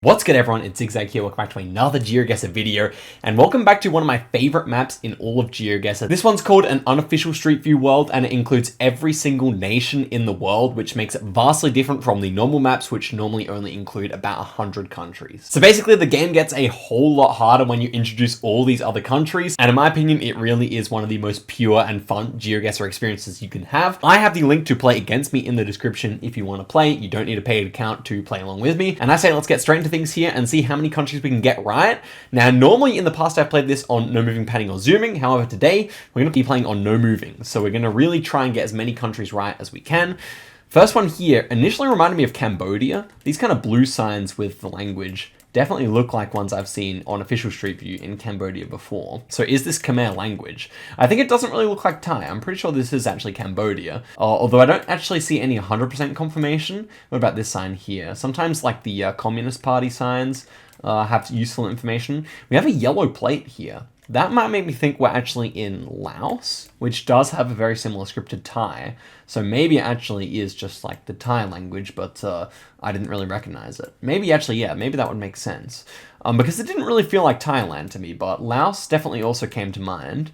What's good everyone, it's Zigzag here, welcome back to another Geoguessr video, and welcome back to one of my favorite maps in all of Geoguessr. This one's called an Unofficial Streetview World, and it includes every single nation in the world, which makes it vastly different from the normal maps, which normally only include about 100 countries. So basically, the game gets a whole lot harder when you introduce all these other countries, and in my opinion, it really is one of the most pure and fun Geoguessr experiences you can have. I have the link to play against me in the description if you want to play. You don't need to pay an account to play along with me, and I say let's get straight into things here and see how many countries we can get right. Now, normally in the past I've played this on no moving, panning, or zooming. However, today we're going to be playing on no moving. So we're going to really try and get as many countries right as we can. First one here initially reminded me of Cambodia. These kind of blue signs with the language definitely look like ones I've seen on Official Street View in Cambodia before. So is this Khmer language? I think it doesn't really look like Thai. I'm pretty sure this is actually Cambodia. Although I don't actually see any 100% confirmation. What about this sign here? Sometimes like the Communist Party signs have useful information. We have a yellow plate here. That might make me think we're actually in Laos, which does have a very similar script to Thai. So maybe it actually is just like the Thai language, but I didn't really recognize it. Maybe actually, yeah, maybe that would make sense. Because it didn't really feel like Thailand to me, but Laos definitely also came to mind.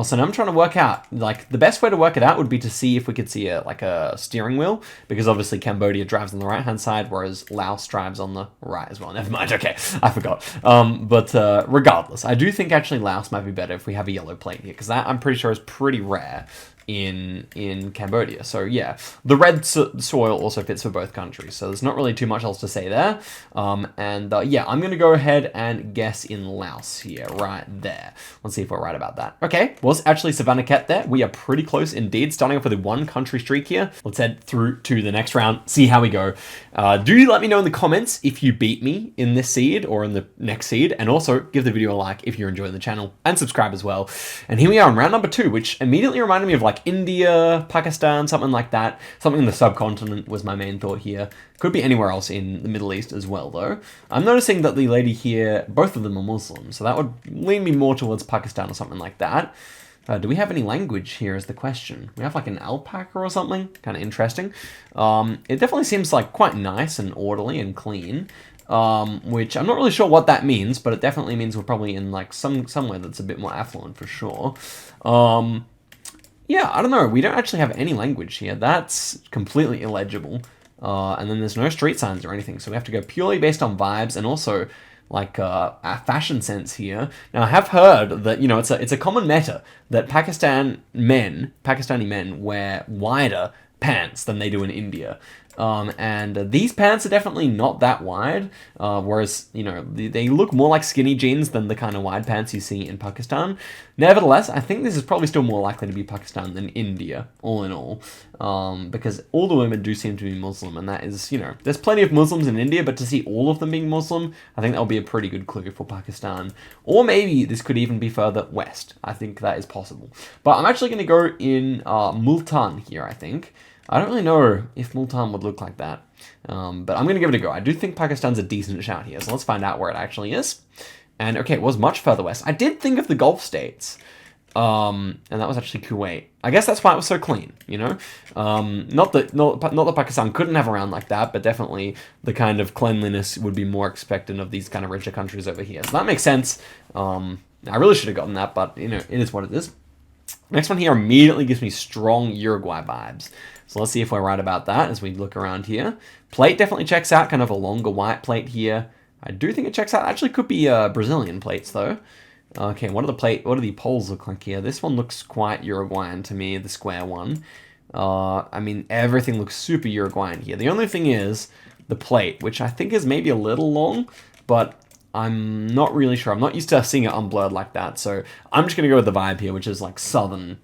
So now I'm trying to work out, like, the best way to work it out would be to see if we could see a steering wheel, because obviously Cambodia drives on the right-hand side, whereas Laos drives on the right as well. Never mind, okay, I forgot. But regardless, I do think actually Laos might be better if we have a yellow plate here, because that I'm pretty sure is pretty rare in Cambodia. So yeah, the red soil also fits for both countries, so there's not really too much else to say there. Yeah, I'm gonna go ahead and guess in Laos here, right there. Let's see if we're right about that. Okay, was actually Savannakhet there. We are pretty close indeed, starting off with a one country streak here. Let's head through to the next round, see how we go. Do let me know in the comments if you beat me in this seed or in the next seed, and also give the video a like if you're enjoying the channel, and subscribe as well. And here we are in round number 2, which immediately reminded me of like India, Pakistan, something like that. Something in the subcontinent was my main thought here. Could be anywhere else in the Middle East as well, though. I'm noticing that the lady here, both of them are Muslim, so that would lean me more towards Pakistan or something like that. Do we have any language here is the question. We have like an alpaca or something. Kind of interesting. It definitely seems like quite nice and orderly and clean. Which I'm not really sure what that means, but it definitely means we're probably in like somewhere that's a bit more affluent for sure. Yeah, I don't know. We don't actually have any language here. That's completely illegible. And then there's no street signs or anything, so we have to go purely based on vibes and also like a fashion sense here. Now, I have heard that, you know, it's a common meta that Pakistani men wear wider pants than they do in India. And these pants are definitely not that wide, whereas, you know, they look more like skinny jeans than the kind of wide pants you see in Pakistan. Nevertheless, I think this is probably still more likely to be Pakistan than India, all in all, because all the women do seem to be Muslim, and that is, you know, there's plenty of Muslims in India, but to see all of them being Muslim, I think that'll be a pretty good clue for Pakistan. Or maybe this could even be further west. I think that is possible. But I'm actually going to go in Multan here, I think. I don't really know if Multan would look like that, but I'm going to give it a go. I do think Pakistan's a decent shout here, so let's find out where it actually is. And okay, it was much further west. I did think of the Gulf states, and that was actually Kuwait. I guess that's why it was so clean, you know? Not that Pakistan couldn't have around like that, but definitely the kind of cleanliness would be more expected of these kind of richer countries over here. So that makes sense. I really should have gotten that, but, you know, it is what it is. Next one here immediately gives me strong Uruguay vibes. So let's see if we're right about that as we look around here. Plate definitely checks out, kind of a longer white plate here. I do think it checks out. Actually could be Brazilian plates though. Okay, what do the poles look like here? This one looks quite Uruguayan to me, the square one. I mean, everything looks super Uruguayan here. The only thing is the plate, which I think is maybe a little long, but I'm not really sure. I'm not used to seeing it unblurred like that, so I'm just going to go with the vibe here, which is like southern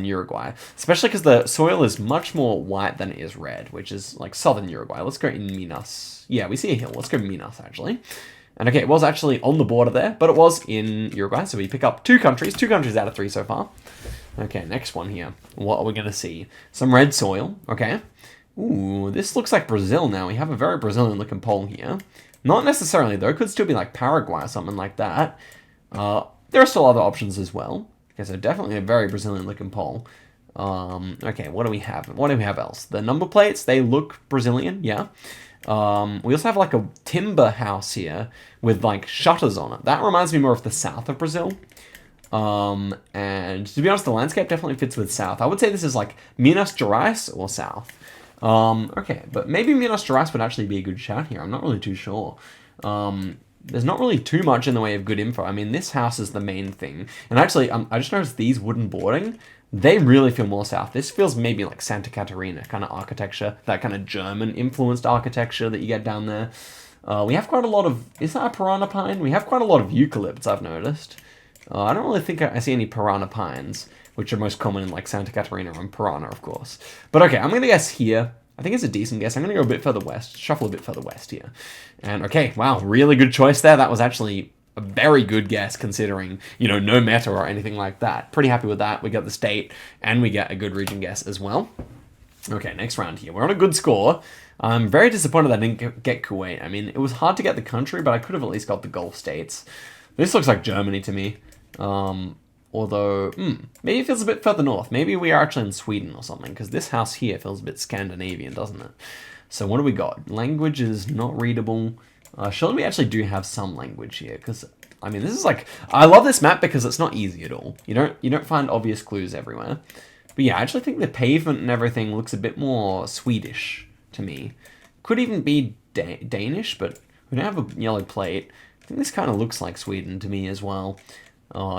Uruguay, especially because the soil is much more white than it is red, which is like southern Uruguay. Let's go in Minas. Yeah, we see a hill. Let's go Minas, actually. And okay, it was actually on the border there, but it was in Uruguay, so we pick up two countries out of 3 so far. Okay, next one here. What are we going to see? Some red soil, okay. Ooh, this looks like Brazil now. We have a very Brazilian-looking pole here. Not necessarily, though. It could still be like Paraguay or something like that. There are still other options as well. Okay, so definitely a very Brazilian-looking pole. Okay, what do we have? What do we have else? The number plates, they look Brazilian, yeah. We also have like a timber house here with like shutters on it. That reminds me more of the south of Brazil. And to be honest, the landscape definitely fits with south. I would say this is like Minas Gerais or south. Okay, but maybe Minas Gerais would actually be a good shout here. I'm not really too sure. There's not really too much in the way of good info. I mean, this house is the main thing. And actually, I just noticed these wooden boarding, they really feel more south. This feels maybe like Santa Catarina kind of architecture, that kind of German-influenced architecture that you get down there. We have quite a lot of... Is that a piranha pine? We have quite a lot of eucalypts, I've noticed. I don't really think I see any piranha pines, which are most common in like Santa Catarina and Piranha, of course. But okay, I'm going to guess here. I think it's a decent guess. I'm going to go a bit further west, shuffle a bit further west here. And okay, wow, really good choice there. That was actually a very good guess considering, you know, no meta or anything like that. Pretty happy with that. We got the state and we get a good region guess as well. Okay, next round here. We're on a good score. I'm very disappointed I didn't get Kuwait. I mean, it was hard to get the country, but I could have at least got the Gulf states. This looks like Germany to me. Although, maybe it feels a bit further north. Maybe we are actually in Sweden or something, because this house here feels a bit Scandinavian, doesn't it? So what do we got? Language is not readable. Surely we actually do have some language here, because, I mean, this is like... I love this map because it's not easy at all. You don't find obvious clues everywhere. But yeah, I actually think the pavement and everything looks a bit more Swedish to me. Could even be Danish, but we don't have a yellow plate. I think this kind of looks like Sweden to me as well.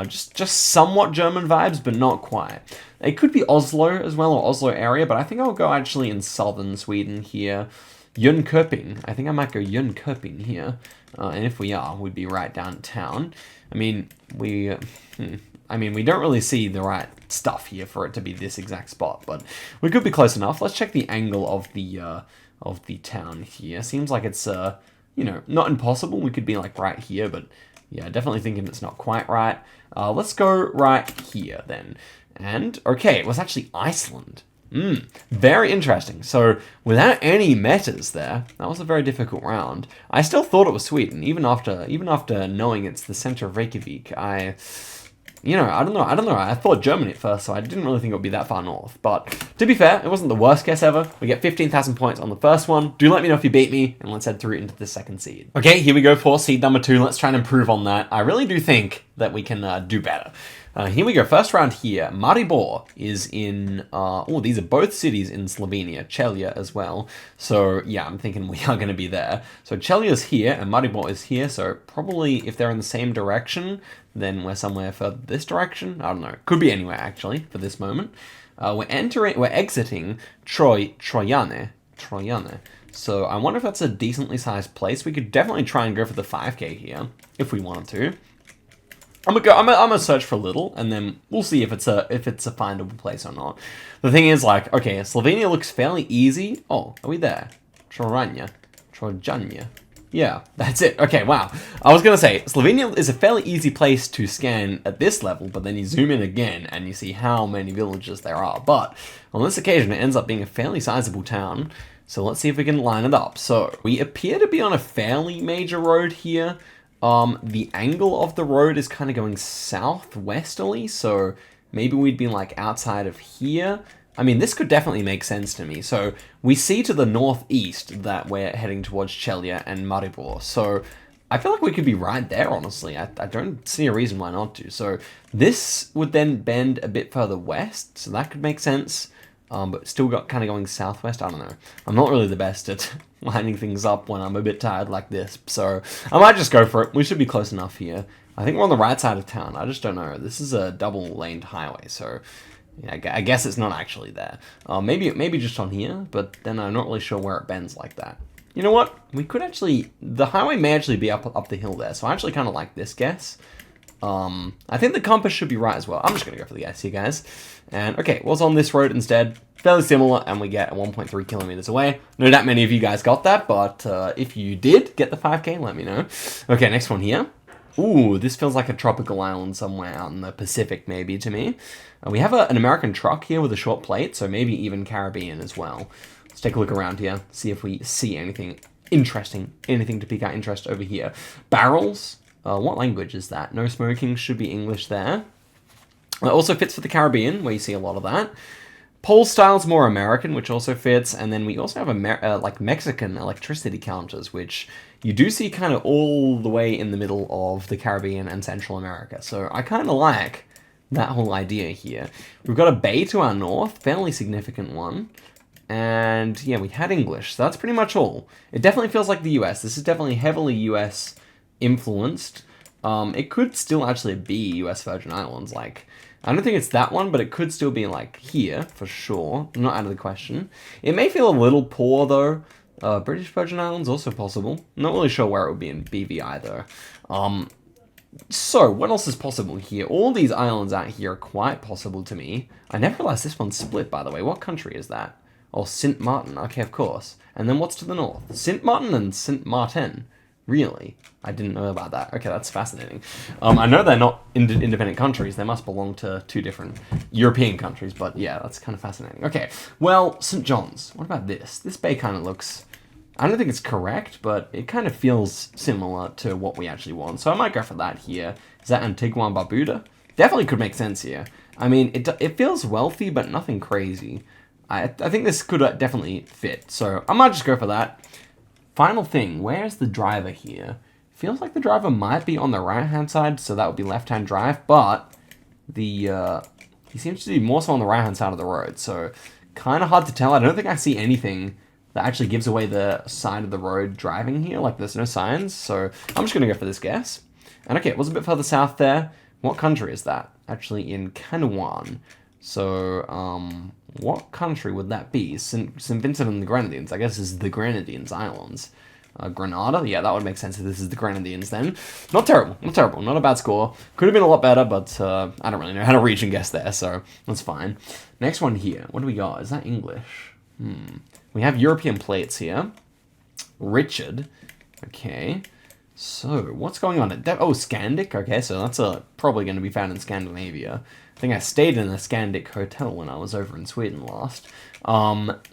Just somewhat German vibes, but not quite. It could be Oslo as well, or Oslo area, but I think I'll go actually in southern Sweden here. Jönköping. I think I might go Jönköping here. And if we are, we'd be right downtown. I mean, we don't really see the right stuff here for it to be this exact spot, but we could be close enough. Let's check the angle of the town here. Seems like it's you know, not impossible. We could be like right here, but yeah, definitely thinking it's not quite right. Let's go right here then. And, okay, it was actually Iceland. Very interesting. So, without any metas there, that was a very difficult round. I still thought it was Sweden, even after knowing it's the center of Reykjavik. I don't know. I thought Germany at first, so I didn't really think it would be that far north. But to be fair, it wasn't the worst guess ever. We get 15,000 points on the first one. Do let me know if you beat me, and let's head through into the second seed. Okay, here we go for seed number 2. Let's try and improve on that. I really do think that we can do better. Here we go. First round here. Maribor is in... these are both cities in Slovenia. Celje as well. So, yeah, I'm thinking we are going to be there. So, Celje is here, and Maribor is here. So, probably if they're in the same direction, then we're somewhere further this direction. I don't know. Could be anywhere, actually, for this moment. We're exiting Trojane. So, I wonder if that's a decently sized place. We could definitely try and go for the 5k here, if we wanted to. I'm gonna search for a little, and then we'll see if it's a findable place or not. The thing is, like, okay, Slovenia looks fairly easy. Oh, are we there? Trojane. Yeah, that's it. Okay, wow. I was gonna say, Slovenia is a fairly easy place to scan at this level, but then you zoom in again, and you see how many villages there are. But on this occasion, it ends up being a fairly sizable town. So let's see if we can line it up. So we appear to be on a fairly major road here. The angle of the road is kind of going southwesterly, so maybe we'd be like outside of here. I mean, this could definitely make sense to me. So we see to the northeast that we're heading towards Celje and Maribor. So I feel like we could be right there, honestly. I don't see a reason why not to. So this would then bend a bit further west, so that could make sense. But still got kind of going southwest. I don't know. I'm not really the best at lining things up when I'm a bit tired like this. So I might just go for it. We should be close enough here. I think we're on the right side of town. I just don't know. This is a double-laned highway, so yeah, I guess it's not actually there. Maybe just on here, but then I'm not really sure where it bends like that. You know what? We could actually... The highway may actually be up the hill there, so I actually kind of like this guess. I think the compass should be right as well. I'm just going to go for the guess here, guys. And, okay, what's on this road instead? Fairly similar, and we get 1.3 kilometers away. Not that many of you guys got that, but if you did get the 5k, let me know. Okay, next one here. Ooh, this feels like a tropical island somewhere out in the Pacific, maybe, to me. We have an American truck here with a short plate, so maybe even Caribbean as well. Let's take a look around here, see if we see anything interesting, anything to pique our interest over here. Barrels. What language is that? No smoking, should be English there. It also fits for the Caribbean, where you see a lot of that. Pole style's more American, which also fits, and then we also have like Mexican electricity counters, which you do see kind of all the way in the middle of the Caribbean and Central America. So I kind of like that whole idea here. We've got a bay to our north, fairly significant one. And yeah, we had English, so that's pretty much all. It definitely feels like the US. This is definitely heavily US influenced. It could still actually be US Virgin Islands. Like, I don't think it's that one, but it could still be like here for sure. Not out of the question. It may feel a little poor though. British Virgin Islands also possible. Not really sure where it would be in BVI though. So, what else is possible here? All these islands out here are quite possible to me. I never realized this one's split, by the way. What country is that? Oh, Sint Maarten. Okay, of course. And then what's to the north? Sint Maarten and Sint Maarten. Really? I didn't know about that. Okay, that's fascinating. I know they're not independent countries. They must belong to two different European countries. But yeah, that's kind of fascinating. Okay, well, St. John's. What about this? This bay kind of looks... I don't think it's correct, but it kind of feels similar to what we actually want. So I might go for that here. Is that Antigua and Barbuda? Definitely could make sense here. I mean, it feels wealthy, but nothing crazy. I think this could definitely fit. So I might just go for that. Final thing, where's the driver here? Feels like the driver might be on the right-hand side, so that would be left-hand drive, but he seems to be more so on the right-hand side of the road, so kind of hard to tell. I don't think I see anything that actually gives away the side of the road driving here. Like, there's no signs, so I'm just going to go for this guess. And okay, it was a bit further south there. What country is that? Actually in Canouan. So, what country would that be? St. Vincent and the Grenadines. I guess this is the Grenadines Islands. Grenada? Yeah, that would make sense if this is the Grenadines then. Not terrible, not terrible. Not a bad score. Could have been a lot better, but I don't really know how to reach and guess there, so that's fine. Next one here. What do we got? Is that English? We have European plates here. Richard. Okay. So, what's going on? Oh, Scandic? Okay, so that's probably going to be found in Scandinavia. I think I stayed in a Scandic hotel when I was over in Sweden last.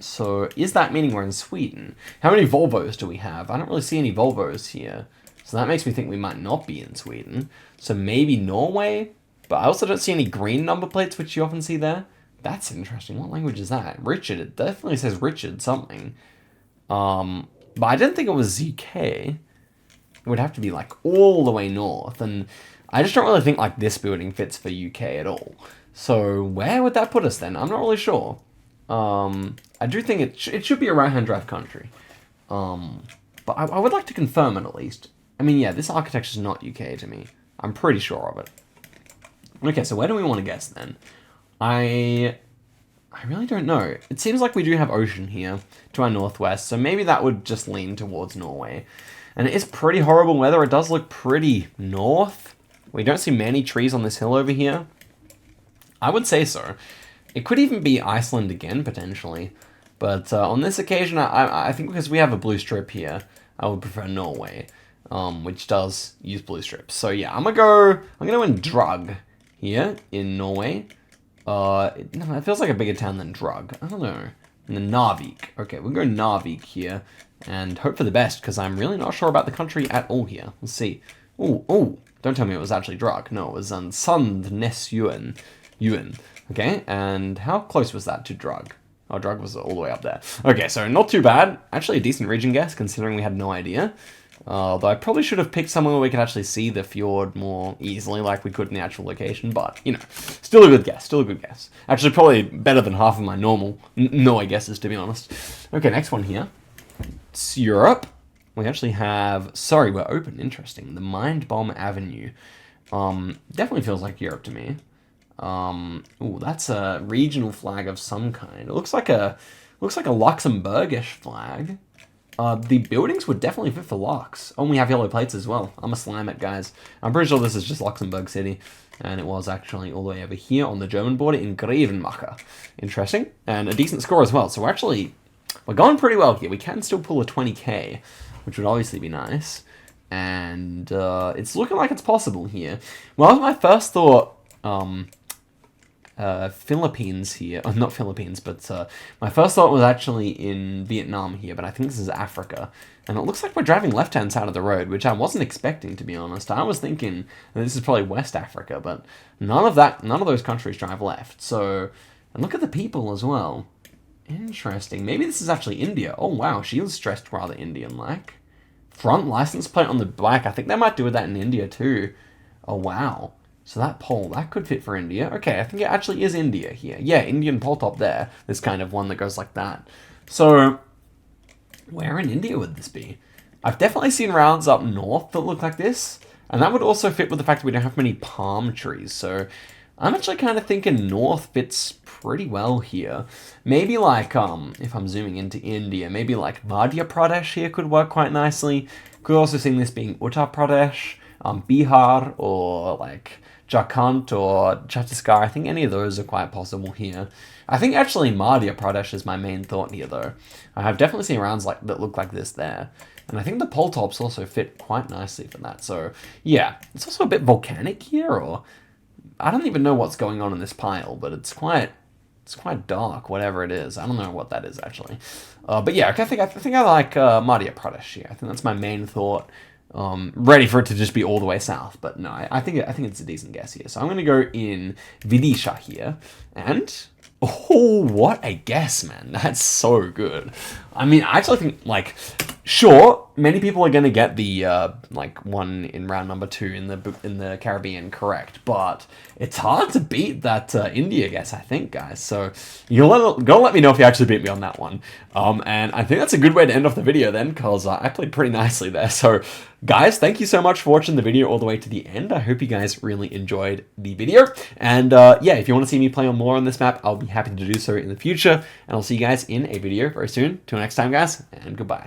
So, is that meaning we're in Sweden? How many Volvos do we have? I don't really see any Volvos here. So that makes me think we might not be in Sweden. So maybe Norway? But I also don't see any green number plates, which you often see there. That's interesting. What language is that? Richard. It definitely says Richard something. But I didn't think it was ZK. It would have to be like all the way north. And I just don't really think like this building fits for UK at all. So where would that put us then? I'm not really sure. I do think it should be a right-hand drive country. But I would like to confirm it at least. I mean, yeah, this architecture is not UK to me. I'm pretty sure of it. Okay, so where do we want to guess then? I really don't know. It seems like we do have ocean here to our northwest, so maybe that would just lean towards Norway. And it is pretty horrible weather. It does look pretty north. We don't see many trees on this hill over here. I would say so. It could even be Iceland again, potentially. But on this occasion, I think because we have a blue strip here, I would prefer Norway, which does use blue strips. So yeah, I'm gonna go in Drug here in Norway. It feels like a bigger town than Drug. I don't know. And then Narvik. Okay, we'll go Narvik here and hope for the best because I'm really not sure about the country at all here. Let's see. Oh, don't tell me it was actually Drug. No, it was Sandnes Ewan. Okay, and how close was that to Drug? Oh, Drug was all the way up there. Okay, so not too bad. Actually a decent region guess considering we had no idea. Though I probably should have picked somewhere where we could actually see the fjord more easily like we could in the actual location, but, you know, still a good guess, Actually, probably better than half of my normal Norway guesses, to be honest. Okay, next one here. It's Europe. We actually have, sorry, we're open, interesting. The Mind Bomb Avenue. Definitely feels like Europe to me. Ooh, that's a regional flag of some kind. It looks like a Luxembourgish flag. The buildings would definitely fit for Lux. Oh, and we have yellow plates as well. I'm a slime it, guys. I'm pretty sure this is just Luxembourg City. And it was actually all the way over here on the German border in Grevenmacher. Interesting. And a decent score as well. So we're going pretty well here. We can still pull a 20k, which would obviously be nice. And it's looking like it's possible here. Well, my first thought... Philippines here. Oh, not Philippines, but my first thought was actually in Vietnam here, but I think this is Africa. And it looks like we're driving left-hand side of the road, which I wasn't expecting, to be honest. I was thinking that this is probably West Africa, but none of those countries drive left. So And look at the people as well. Interesting. Maybe this is actually India. Oh, wow. She was dressed rather Indian-like. Front license plate on the back. I think they might do that in India too. Oh, wow. So that pole, that could fit for India. Okay, I think it actually is India here. Yeah, Indian pole top there. This kind of one that goes like that. So, where in India would this be? I've definitely seen rounds up north that look like this. And that would also fit with the fact that we don't have many palm trees. So, I'm actually kind of thinking north fits pretty well here. Maybe like, if I'm zooming into India, maybe like Madhya Pradesh here could work quite nicely. Could also see this being Uttar Pradesh, Bihar, or like Jharkhand or Chhattisgarh. I think any of those are quite possible here. I think actually Madhya Pradesh is my main thought here though. I have definitely seen rounds like that look like this there. And I think the pole tops also fit quite nicely for that. So yeah, it's also a bit volcanic here, or I don't even know what's going on in this pile, but it's quite dark, whatever it is. I don't know what that is actually. But yeah, I think I like Madhya Pradesh here. I think that's my main thought. Ready for it to just be all the way south, but no, I think it's a decent guess here. So I'm gonna go in Vidisha here, and oh, what a guess, man! That's so good. I mean, I actually think like, sure, many people are gonna get the like one in round number 2 in the Caribbean correct, but it's hard to beat that India guess, I think, guys. So go let me know if you actually beat me on that one. And I think that's a good way to end off the video then, because I played pretty nicely there. So guys, thank you so much for watching the video all the way to the end. I hope you guys really enjoyed the video. And yeah, if you want to see me play on more on this map, I'll be happy to do so in the future. And I'll see you guys in a video very soon. Till next time, guys, and goodbye.